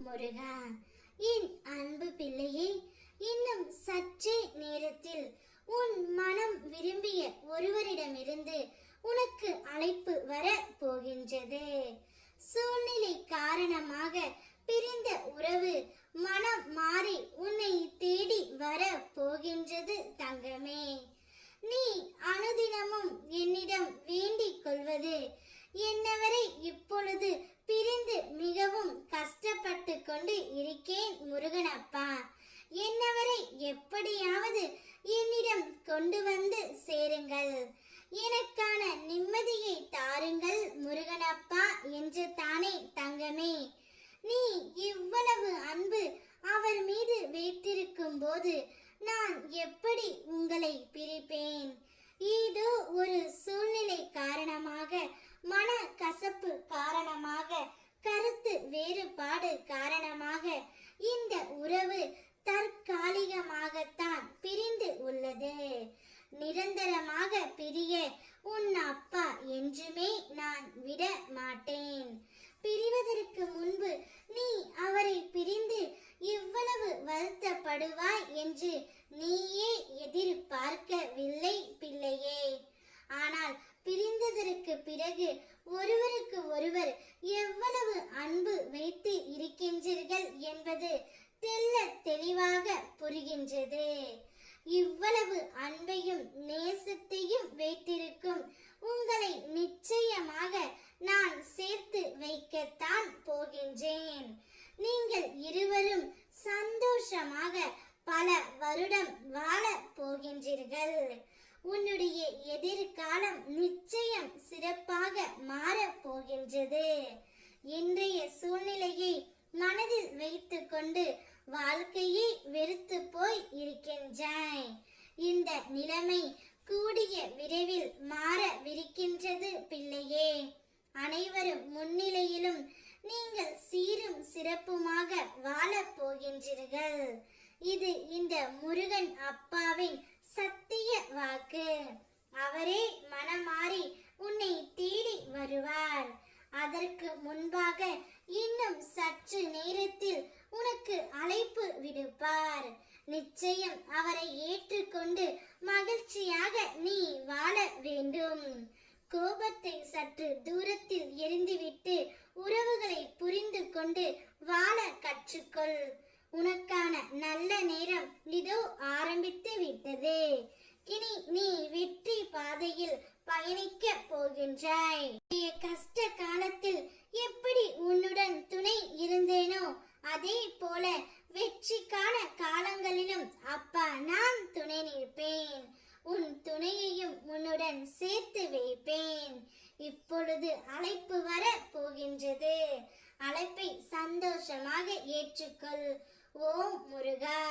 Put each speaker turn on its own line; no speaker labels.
முருகா. என் அன்பு பிள்ளையே, இன்னும் சற்றே நேரத்தில் உன் மனம் விரும்பிய ஒருவரிடமிருந்து உனக்கு அழைப்பு வர போகின்றது. சூழ்நிலை காரணமாக பிரிந்த உறவு மனம் மாறி உன்னை தேடி வர போகின்றது தங்கமே. நீ அனுதினமும் என்னிடம் வேண்டிக் கொள்வது, என்னவரை இப்பொழுது பிரிந்து மிகவும் கஷ்டப்பட்டு கொண்டு இருக்கேன் முருகனப்பா, என்னவரை எப்படியாவது என்னிடம் கொண்டு வந்து சேருங்கள், எனக்கான நிம்மதியை தாருங்கள் முருகனப்பா என்று தானே தங்கமே. நீ இவ்வளவு அன்பு அவர் மீது வைத்திருக்கும் போது நான் எப்படி உங்களை பிரிப்பேன்? ஏதோ ஒரு சூழ்நிலை காரணமாக, மன கசப்பு காரணமாக, கருத்து வேறுபாடு காரணமாக இந்த உறவு தற்காலிகமாகத்தான் பிரிந்து உள்ளது. நிரந்தரமாக பிரிய உன் அப்பா என்றுமே நான் விட மாட்டேன். பிரிவதற்கு முன்பு நீ அவரை பிரிந்து இவ்வளவு வருத்தப்படுவாய் என்று நீயே எதிர்பார்க்கவில்லை பிள்ளையே. ஆனால் பிரிந்ததற்கு பிறகு ஒருவருக்கு ஒருவர் எவ்வளவு அன்பு வைத்து இருக்கின்றீர்கள் என்பது தெள்ள தெளிவாக புரிகின்றது. இவ்வளவு அன்பையும் நேசத்தையும் வைத்திருக்கும் உங்களை நிச்சயமாக நான் சேர்த்து வைக்கத்தான் போகின்றேன். நீங்கள் இருவரும் சந்தோஷமாக பல வருடம் வாழ போகின்றீர்கள். உன்னுடைய எதிர்காலம் நிச்சயம் சிறப்பாக மாறப் போகின்றது. இன்றைய சூழ்நிலையை மனதில் வைத்துக் கொண்டு வாழ்க்கையை வெறுத்து போய் இருக்கின்றாய். இந்த நிலைமை கூடிய விரைவில் மாறவிருக்கின்றது பிள்ளையே. அனைவரும் முன்னிலையிலும் நீங்கள் சீரும் சிறப்புமாக வாழப் போகின்றீர்கள். இது இந்த முருகன் அப்பாவின் சத்திய வாக்கு. அவரே மனமாறி உன்னை தேடி வருவார். அதற்கு முன்பாக இன்னும் சற்று நேரத்தில் உனக்கு அழைப்பு விடுப்பார். நிச்சயம் அவரை ஏற்றுக்கொண்டு மகிழ்ச்சியாக நீ வாழ வேண்டும். கோபத்தை சற்று தூரத்தில் எரிந்துவிட்டு உறவுகளை புரிந்து கொண்டு வாழ கற்றுக்கொள். உனக்கான நல்ல நேரம் இதோ ஆரம்பித்து விட்டது. இனி நீ வெற்றி பாதையில் பயணிக்க போகின்றாய். கஷ்ட காலத்தில் எப்படி உன்னுடன் துணை இருந்தேனோ அதே போல வெற்றிக்கான காலங்களிலும் அப்பா நான் துணை நிற்பேன். உன் துணையையும் உன்னுடன் சேர்த்து வைப்பேன். இப்பொழுது அழைப்பு வர போகின்றது. அழைப்பை சந்தோஷமாக ஏற்றுக்கொள். ஓம் முருகா.